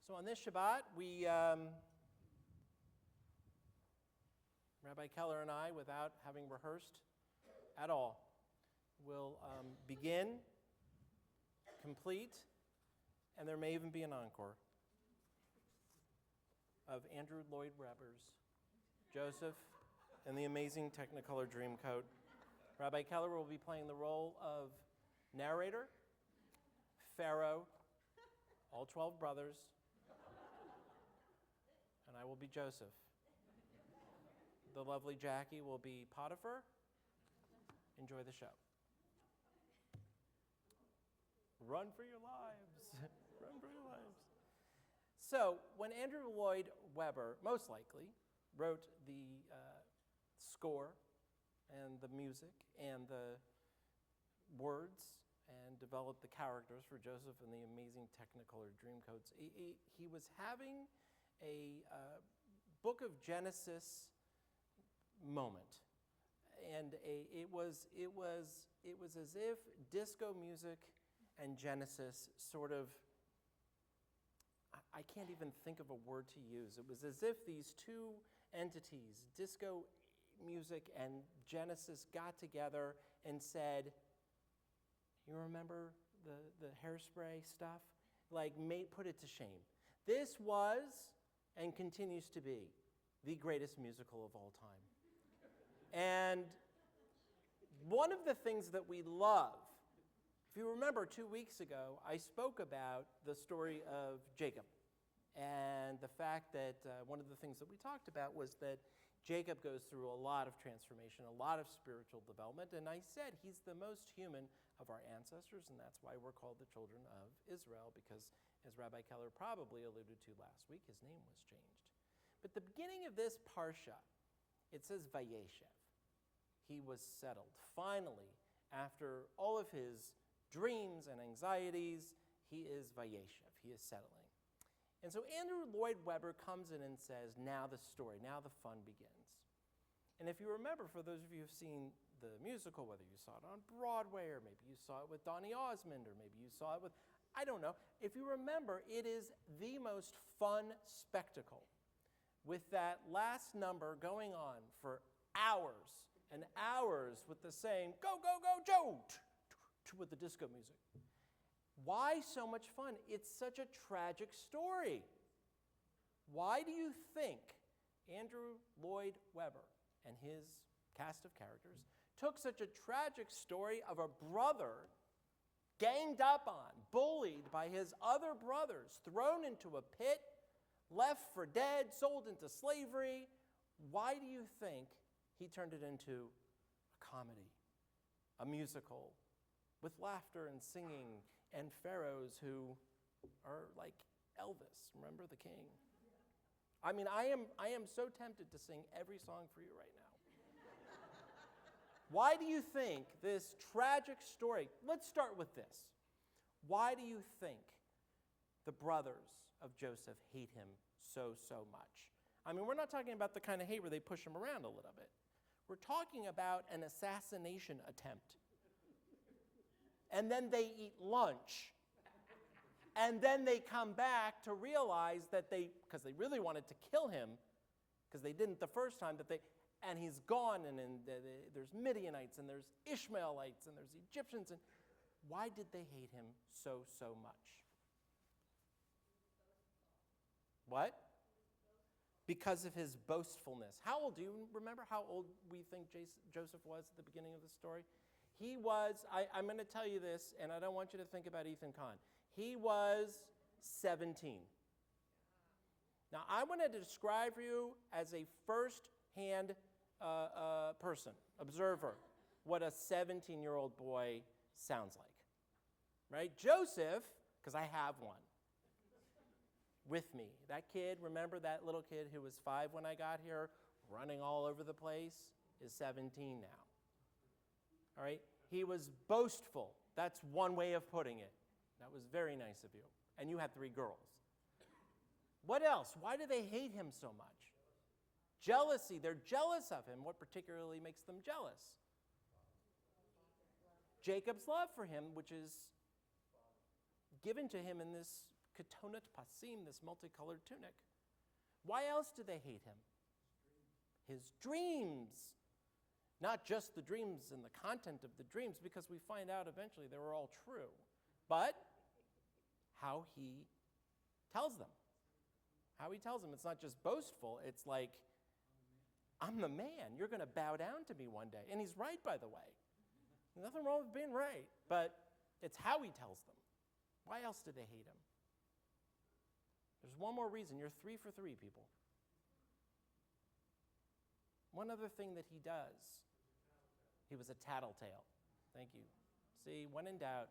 So on this Shabbat, Rabbi Keller and I, without having rehearsed at all, will begin, complete, and there may even be an encore of Andrew Lloyd Webber's Joseph and the Amazing Technicolor Dreamcoat. Rabbi Keller will be playing the role of narrator, Pharaoh, all 12 brothers, and I will be Joseph. The lovely Jackie will be Potiphar. Enjoy the show. Run for your lives. Run for your lives. So, when Andrew Lloyd Webber, most likely, wrote the score and the music and the words and developed the characters for Joseph and the Amazing Technicolor Dreamcoats, he was having a book of Genesis moment, and it was as if disco music and Genesis sort of, I can't even think of a word to use. It was as if these two entities, disco music and Genesis, got together and said, you remember the hairspray stuff? Like, put it to shame. This was and continues to be the greatest musical of all time. And one of the things that we love, if you remember 2 weeks ago, I spoke about the story of Jacob and the fact that one of the things that we talked about was that Jacob goes through a lot of transformation, a lot of spiritual development, and I said he's the most human of our ancestors, and that's why we're called the children of Israel, because as Rabbi Keller probably alluded to last week, his name was changed. But the beginning of this Parsha, it says Vayeshev. He was settled. Finally, after all of his dreams and anxieties, he is Vayeshev. He is settling. And so Andrew Lloyd Webber comes in and says, now the story, now the fun begins. And if you remember, for those of you who've seen the musical, whether you saw it on Broadway or maybe you saw it with Donny Osmond or maybe you saw it with, I don't know. If you remember, it is the most fun spectacle with that last number going on for hours and hours with the same, go, go, go, Joe, with the disco music. Why so much fun? It's such a tragic story. Why do you think Andrew Lloyd Webber and his cast of characters took such a tragic story of a brother ganged up on, bullied by his other brothers, thrown into a pit, left for dead, sold into slavery? Why do you think he turned it into a comedy, a musical, with laughter and singing and pharaohs who are like Elvis, remember the king? I mean, I am so tempted to sing every song for you right now. Why do you think this tragic story, let's start with this. Why do you think the brothers of Joseph hate him so much? I mean, we're not talking about the kind of hate where they push him around a little bit. We're talking about an assassination attempt. And then they eat lunch. And then they come back to realize that because they really wanted to kill him, because they didn't the first time, and he's gone, and there's Midianites, and there's Ishmaelites, and there's Egyptians, and why did they hate him so much? What? Because of his boastfulness. How old, do you remember how old we think Joseph was at the beginning of the story? He was, I'm going to tell you this, and I don't want you to think about Ethan Kahn. He was 17. Now, I want to describe for you as a first-hand person, observer, what a 17-year-old boy sounds like. Right? Joseph, because I have one with me. That kid, remember that little kid who was 5 when I got here, running all over the place, is 17 now. All right? He was boastful. That's one way of putting it. That was very nice of you. And you had 3 girls. What else? Why do they hate him so much? Jealousy. They're jealous of him. What particularly makes them jealous? Jacob's love for him, which is given to him in this ketonat pasim, this multicolored tunic. Why else do they hate him? His dreams. Not just the dreams and the content of the dreams, because we find out eventually they were all true, but how he tells them. How he tells them. It's not just boastful. It's like, I'm the man. You're going to bow down to me one day. And he's right, by the way. Nothing wrong with being right, but it's how he tells them. Why else do they hate him? There's one more reason. You're 3 for 3, people. One other thing that he does. He was a tattletale. Thank you. See, when in doubt,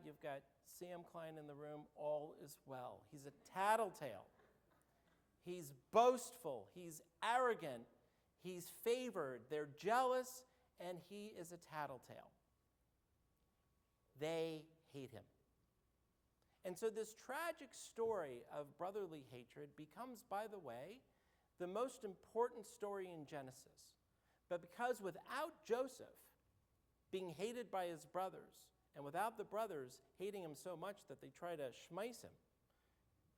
you've got Sam Klein in the room, all is well. He's a tattletale. He's boastful. He's arrogant. He's favored. They're jealous, and he is a tattletale. They hate him. And so this tragic story of brotherly hatred becomes, by the way, the most important story in Genesis. But because without Joseph being hated by his brothers, and without the brothers hating him so much that they try to schmeiss him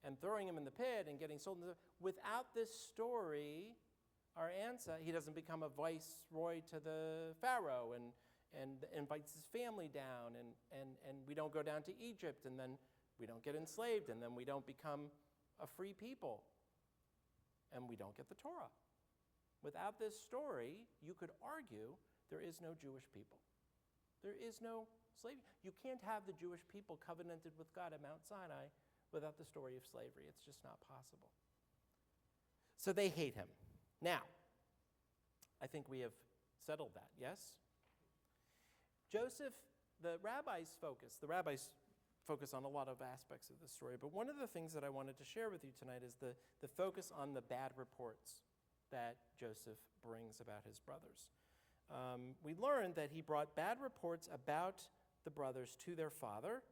and throwing him in the pit and getting sold, without this story, our answer, he doesn't become a viceroy to the Pharaoh and invites his family down, and we don't go down to Egypt, and then we don't get enslaved, and then we don't become a free people, and we don't get the Torah. Without this story, you could argue there is no Jewish people. There is no slavery. You can't have the Jewish people covenanted with God at Mount Sinai without the story of slavery. It's just not possible. So they hate him. Now, I think we have settled that, yes? Joseph, the rabbis focus on a lot of aspects of the story, but one of the things that I wanted to share with you tonight is the focus on the bad reports that Joseph brings about his brothers. We learned that he brought bad reports about the brothers to their father,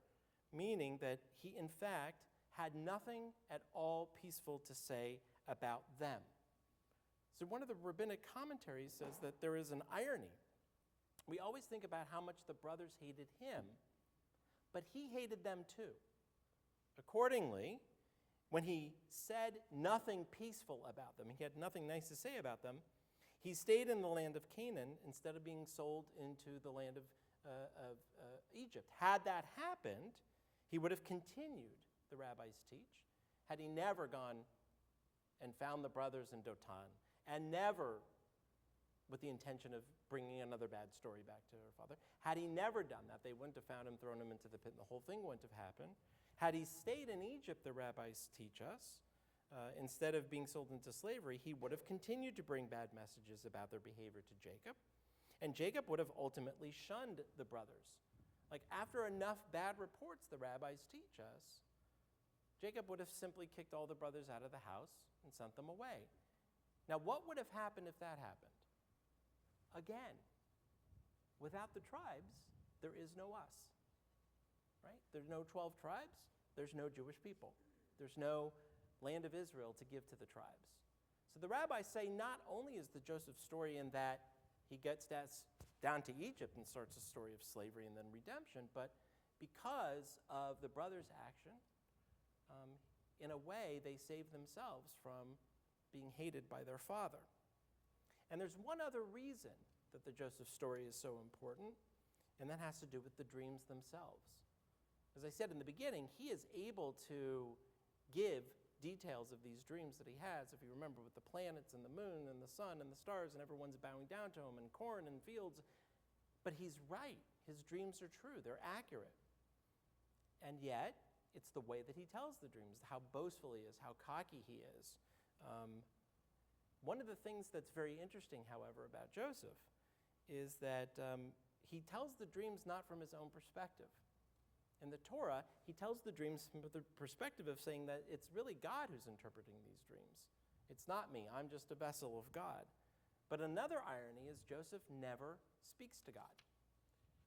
meaning that he, in fact, had nothing at all peaceful to say about them. So one of the rabbinic commentaries says that there is an irony. We always think about how much the brothers hated him, but he hated them too. Accordingly, when he said nothing peaceful about them, he had nothing nice to say about them, he stayed in the land of Canaan instead of being sold into the land of Egypt. Had that happened, he would have continued, the rabbis teach, had he never gone and found the brothers in Dothan, and never with the intention of bringing another bad story back to her father. Had he never done that, they wouldn't have found him, thrown him into the pit, and the whole thing wouldn't have happened. Had he stayed in Egypt, the rabbis teach us, instead of being sold into slavery, he would have continued to bring bad messages about their behavior to Jacob, and Jacob would have ultimately shunned the brothers. Like, after enough bad reports, the rabbis teach us, Jacob would have simply kicked all the brothers out of the house and sent them away. Now, what would have happened if that happened? Again, without the tribes, there is no us. Right? There's no 12 tribes. There's no Jewish people. There's no land of Israel to give to the tribes. So the rabbis say not only is the Joseph story in that he gets down to Egypt and starts a story of slavery and then redemption, but because of the brothers' action, in a way, they save themselves from being hated by their father. And there's one other reason that the Joseph story is so important, and that has to do with the dreams themselves. As I said in the beginning, he is able to give details of these dreams that he has, if you remember, with the planets and the moon and the sun and the stars, and everyone's bowing down to him, and corn and fields. But he's right. His dreams are true. They're accurate. And yet, it's the way that he tells the dreams, how boastful he is, how cocky he is. One of the things that's very interesting, however, about Joseph is that he tells the dreams not from his own perspective. In the Torah, he tells the dreams from the perspective of saying that it's really God who's interpreting these dreams. It's not me. I'm just a vessel of God. But another irony is Joseph never speaks to God.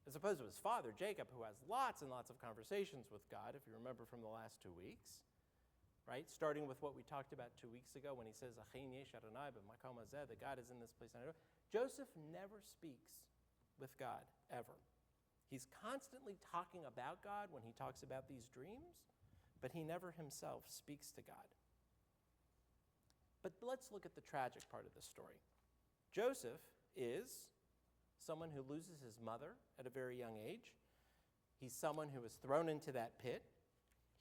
As opposed to his father, Jacob, who has lots and lots of conversations with God, if you remember from the last 2 weeks, right? Starting with what we talked about 2 weeks ago when he says, that God is in this place. Joseph never speaks with God, ever. He's constantly talking about God when he talks about these dreams, but he never himself speaks to God. But let's look at the tragic part of the story. Joseph is someone who loses his mother at a very young age. He's someone who is thrown into that pit.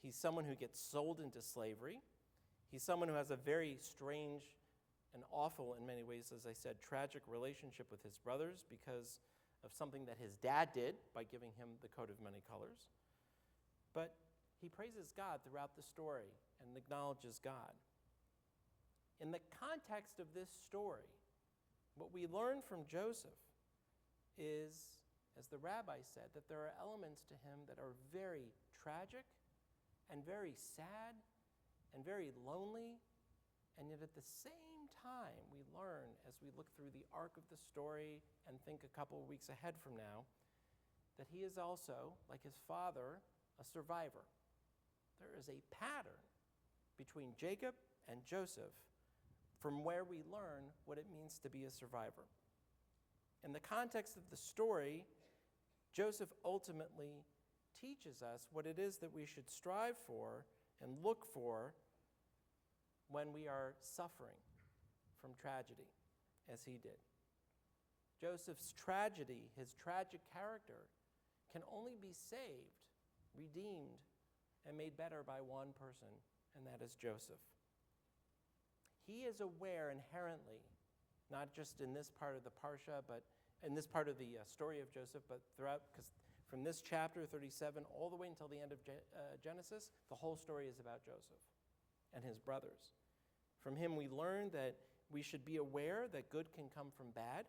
He's someone who gets sold into slavery. He's someone who has a very strange and awful, in many ways, as I said, tragic relationship with his brothers because of something that his dad did by giving him the coat of many colors. But he praises God throughout the story and acknowledges God. In the context of this story, what we learn from Joseph is, as the rabbi said, that there are elements to him that are very tragic and very sad and very lonely, and yet at the same time we learn, as we look through the arc of the story and think a couple of weeks ahead from now, that he is also, like his father, a survivor. There is a pattern between Jacob and Joseph from where we learn what it means to be a survivor. In the context of the story, Joseph ultimately teaches us what it is that we should strive for and look for when we are suffering from tragedy, as he did. Joseph's tragedy, his tragic character, can only be saved, redeemed, and made better by one person, and that is Joseph. He is aware inherently, not just in this part of the Parsha, but in this part of the story of Joseph, but throughout, because from this chapter 37 all the way until the end of Genesis, the whole story is about Joseph and his brothers. From him we learn that we should be aware that good can come from bad,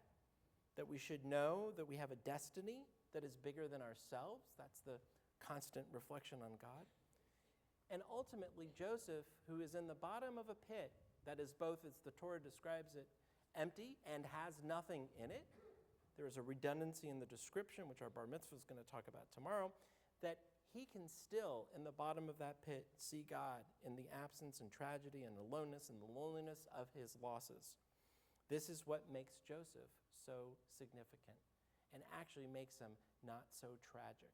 that we should know that we have a destiny that is bigger than ourselves. That's the constant reflection on God. And ultimately, Joseph, who is in the bottom of a pit that is both, as the Torah describes it, empty and has nothing in it. There is a redundancy in the description, which our bar mitzvah is going to talk about tomorrow, that he can still, in the bottom of that pit, see God in the absence and tragedy and aloneness and the loneliness of his losses. This is what makes Joseph so significant and actually makes him not so tragic.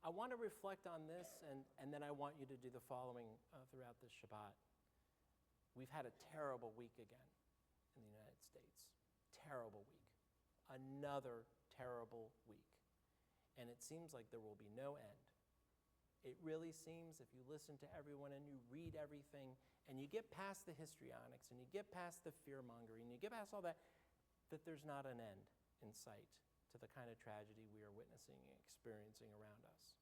I want to reflect on this, and then I want you to do the following throughout this Shabbat. We've had a terrible week again in the United States. Terrible week. Another terrible week. And it seems like there will be no end. It really seems, if you listen to everyone and you read everything, and you get past the histrionics, and you get past the fear-mongering, and you get past all that, that there's not an end in sight to the kind of tragedy we are witnessing and experiencing around us.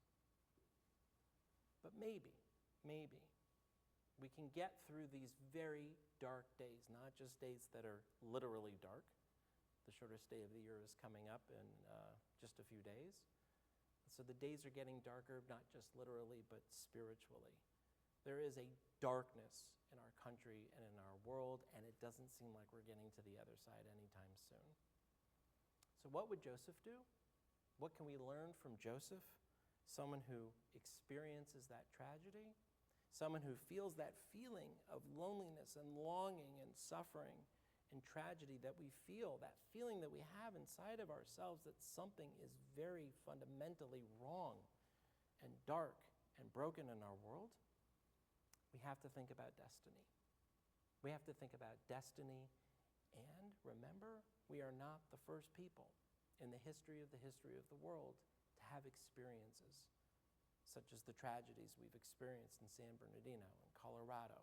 But maybe, we can get through these very dark days, not just days that are literally dark. The shortest day of the year is coming up in just a few days. So the days are getting darker, not just literally, but spiritually. There is a darkness in our country and in our world, and it doesn't seem like we're getting to the other side anytime soon. So what would Joseph do? What can we learn from Joseph? Someone who experiences that tragedy, someone who feels that feeling of loneliness and longing and suffering and tragedy that we feel, that feeling that we have inside of ourselves that something is very fundamentally wrong and dark and broken in our world. We have to think about destiny. We have to think about destiny, and remember, we are not the first people in the history of the world to have experiences such as the tragedies we've experienced in San Bernardino, in Colorado,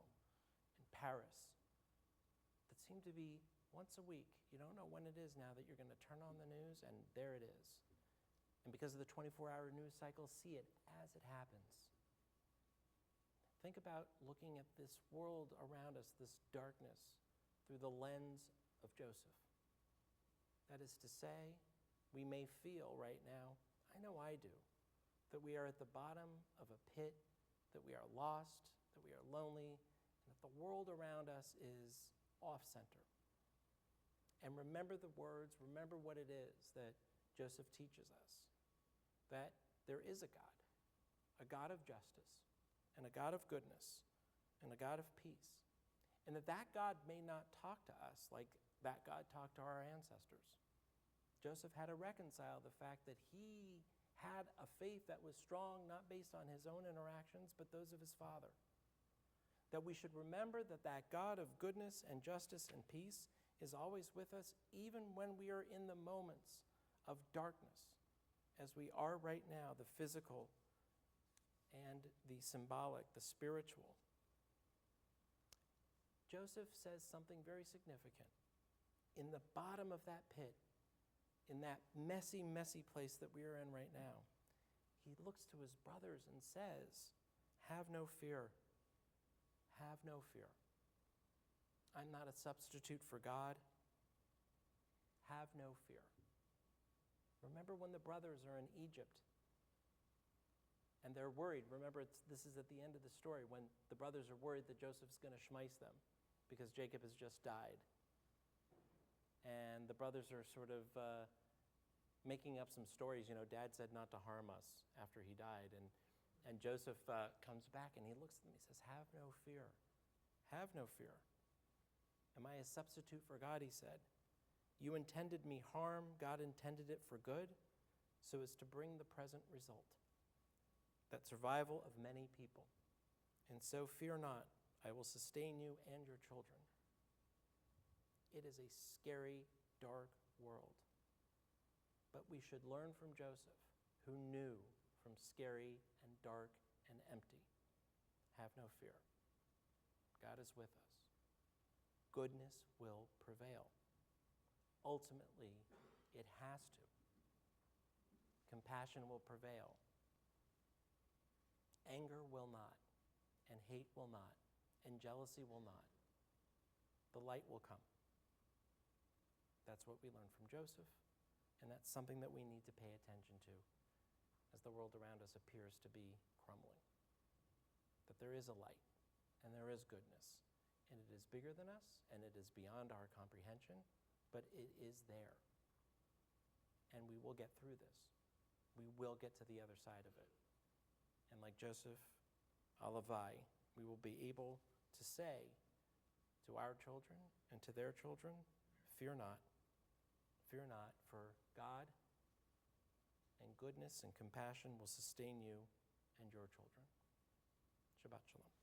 in Paris, that seem to be once a week. You don't know when it is now that you're going to turn on the news, and there it is. And because of the 24-hour news cycle, see it as it happens. Think about looking at this world around us, this darkness, through the lens of Joseph. That is to say, we may feel right now, I know I do, that we are at the bottom of a pit, that we are lost, that we are lonely, and that the world around us is off-center. And remember the words, remember what it is that Joseph teaches us, that there is a God of justice, and a God of goodness, and a God of peace, and that God may not talk to us like that God talked to our ancestors. Joseph had to reconcile the fact that he had a faith that was strong, not based on his own interactions, but those of his Father. That we should remember that that God of goodness and justice and peace is always with us, even when we are in the moments of darkness, as we are right now, the physical and the symbolic, the spiritual. Joseph says something very significant. In the bottom of that pit, in that messy, messy place that we are in right now, he looks to his brothers and says, have no fear. Have no fear. I'm not a substitute for God. Have no fear. Remember when the brothers are in Egypt and they're worried. Remember, this is at the end of the story when the brothers are worried that Joseph's going to schmice them because Jacob has just died. And the brothers are sort of making up some stories. Dad said not to harm us after he died. And Joseph comes back and he looks at them. He says, have no fear. Have no fear. Am I a substitute for God? He said. You intended me harm. God intended it for good, so as to bring the present result, that survival of many people. And so fear not. I will sustain you and your children. It is a scary, dark world. But we should learn from Joseph, who knew from scary and dark and empty. Have no fear. God is with us. Goodness will prevail. Ultimately, it has to. Compassion will prevail. Anger will not, and hate will not, and jealousy will not. The light will come. That's what we learn from Joseph, and that's something that we need to pay attention to as the world around us appears to be crumbling. That there is a light, and there is goodness, and it is bigger than us, and it is beyond our comprehension, but it is there. And we will get through this. We will get to the other side of it. And like Joseph, Alavai, we will be able to say to our children and to their children, fear not, for God and goodness and compassion will sustain you and your children. Shabbat shalom.